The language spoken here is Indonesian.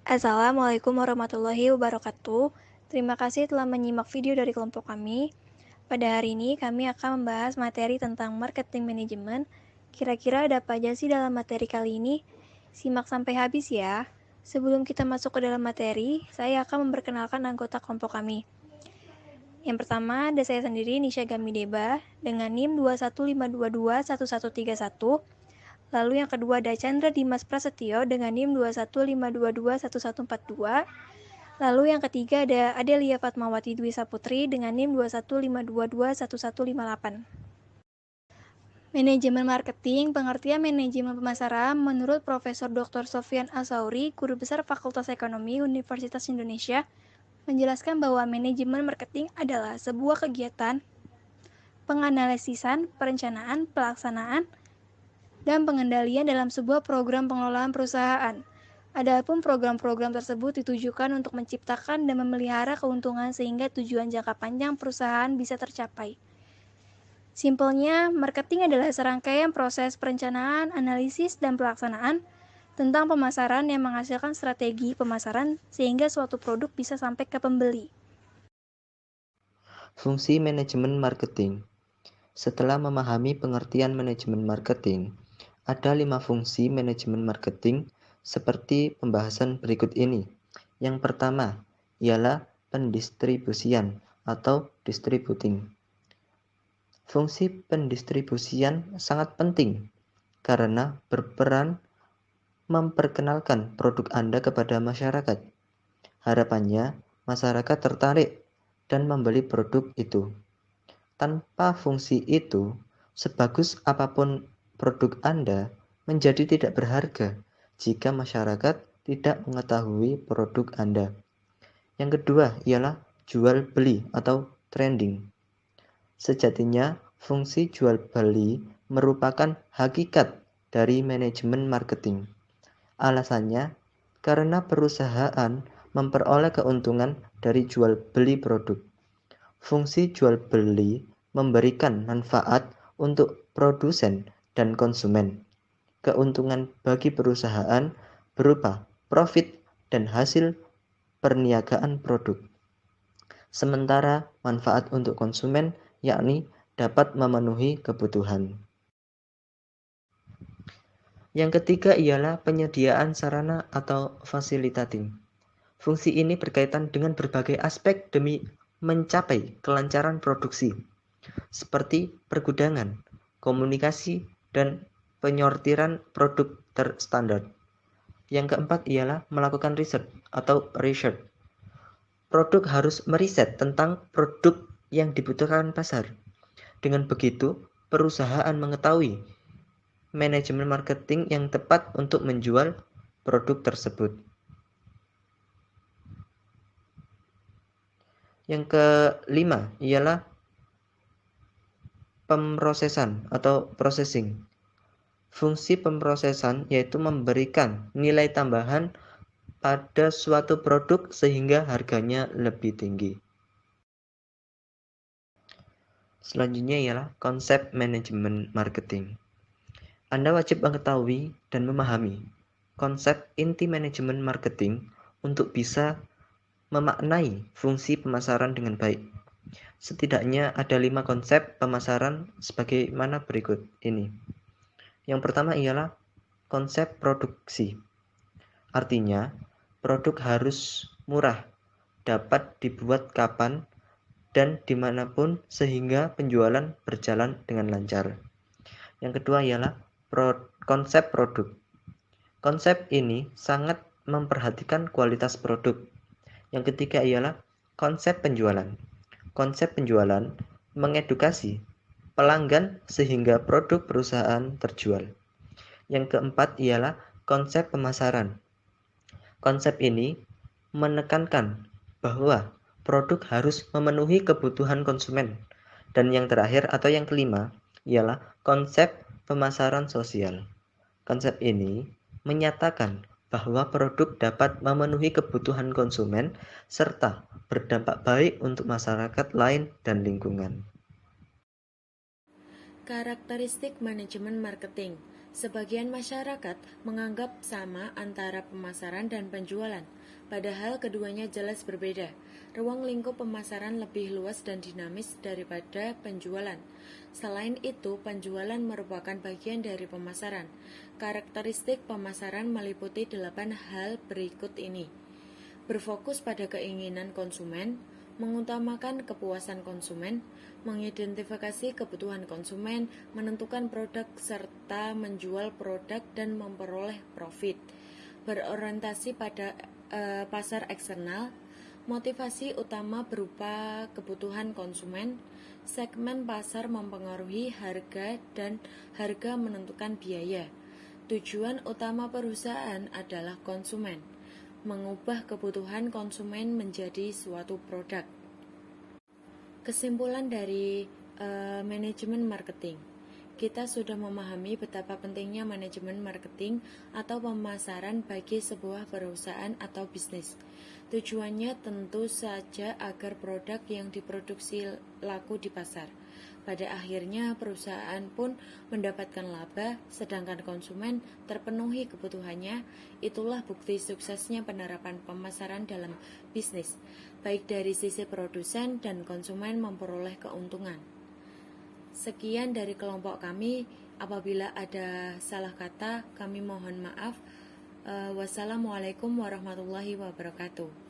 Assalamualaikum warahmatullahi wabarakatuh. Terima kasih telah menyimak video dari kelompok kami. Pada hari ini kami akan membahas materi tentang marketing manajemen. Kira-kira ada apa aja sih dalam materi kali ini? Simak sampai habis ya. Sebelum kita masuk ke dalam materi, saya akan memperkenalkan anggota kelompok kami. Yang pertama ada saya sendiri, Nisha Gamideba, dengan NIM 215221131. Lalu yang kedua ada Chandra Dimas Prasetyo dengan NIM 215221142. Lalu yang ketiga ada Adelia Fatmawati Dwi Saputri dengan NIM 215221158. Manajemen marketing, pengertian manajemen pemasaran menurut Profesor Dr. Sofyan Asauri, Guru Besar Fakultas Ekonomi Universitas Indonesia, menjelaskan bahwa manajemen marketing adalah sebuah kegiatan penganalisisan, perencanaan, pelaksanaan, dan pengendalian dalam sebuah program pengelolaan perusahaan. Adapun program-program tersebut ditujukan untuk menciptakan dan memelihara keuntungan sehingga tujuan jangka panjang perusahaan bisa tercapai. Simpelnya, marketing adalah serangkaian proses perencanaan, analisis, dan pelaksanaan tentang pemasaran yang menghasilkan strategi pemasaran sehingga suatu produk bisa sampai ke pembeli. Fungsi manajemen marketing. Setelah memahami pengertian manajemen marketing, ada 5 fungsi manajemen marketing seperti pembahasan berikut ini. Yang pertama ialah pendistribusian atau distributing. Fungsi pendistribusian sangat penting karena berperan memperkenalkan produk Anda kepada masyarakat. Harapannya, masyarakat tertarik dan membeli produk itu. Tanpa fungsi itu, sebagus apapun produk Anda menjadi tidak berharga jika masyarakat tidak mengetahui produk Anda. Yang kedua ialah jual beli atau trending. Sejatinya, fungsi jual beli merupakan hakikat dari manajemen marketing. Alasannya, karena perusahaan memperoleh keuntungan dari jual beli produk. Fungsi jual beli memberikan manfaat untuk produsen dan konsumen. Keuntungan bagi perusahaan berupa profit dan hasil perniagaan produk. Sementara manfaat untuk konsumen yakni dapat memenuhi kebutuhan. Yang ketiga ialah penyediaan sarana atau facilitating. Fungsi ini berkaitan dengan berbagai aspek demi mencapai kelancaran produksi, seperti pergudangan, komunikasi, dan penyortiran produk terstandar. Yang keempat ialah melakukan riset atau research. Produk harus meriset tentang produk yang dibutuhkan pasar. Dengan begitu, perusahaan mengetahui manajemen marketing yang tepat untuk menjual produk tersebut. Yang kelima ialah pemrosesan atau processing. Fungsi pemrosesan yaitu memberikan nilai tambahan pada suatu produk sehingga harganya lebih tinggi. Selanjutnya ialah konsep manajemen marketing. Anda wajib mengetahui dan memahami konsep inti manajemen marketing untuk bisa memaknai fungsi pemasaran dengan baik. Setidaknya ada 5 konsep pemasaran sebagaimana berikut ini. Yang pertama ialah konsep produksi. Artinya, produk harus murah, dapat dibuat kapan dan dimanapun sehingga penjualan berjalan dengan lancar. Yang kedua ialah konsep produk. Konsep ini sangat memperhatikan kualitas produk. Yang ketiga ialah konsep penjualan. Konsep penjualan mengedukasi pelanggan sehingga produk perusahaan terjual. Yang keempat ialah konsep pemasaran. Konsep ini menekankan bahwa produk harus memenuhi kebutuhan konsumen. Dan yang terakhir atau yang kelima ialah konsep pemasaran sosial. Konsep ini menyatakan bahwa produk dapat memenuhi kebutuhan konsumen serta berdampak baik untuk masyarakat lain dan lingkungan. Karakteristik manajemen marketing. Sebagian masyarakat menganggap sama antara pemasaran dan penjualan, padahal keduanya jelas berbeda. Ruang lingkup pemasaran lebih luas dan dinamis daripada penjualan. Selain itu, penjualan merupakan bagian dari pemasaran. Karakteristik pemasaran meliputi 8 hal berikut ini. Berfokus pada keinginan konsumen, mengutamakan kepuasan konsumen, mengidentifikasi kebutuhan konsumen, menentukan produk serta menjual produk dan memperoleh profit. Berorientasi pada pasar eksternal, motivasi utama berupa kebutuhan konsumen, segmen pasar mempengaruhi harga dan harga menentukan biaya. Tujuan utama perusahaan adalah konsumen, mengubah kebutuhan konsumen menjadi suatu produk. Kesimpulan dari manajemen marketing. Kita sudah memahami betapa pentingnya manajemen marketing atau pemasaran bagi sebuah perusahaan atau bisnis. Tujuannya tentu saja agar produk yang diproduksi laku di pasar. Pada akhirnya perusahaan pun mendapatkan laba, sedangkan konsumen terpenuhi kebutuhannya. Itulah bukti suksesnya penerapan pemasaran dalam bisnis, baik dari sisi produsen dan konsumen memperoleh keuntungan. Sekian dari kelompok kami. Apabila ada salah kata, kami mohon maaf. Wassalamualaikum warahmatullahi wabarakatuh.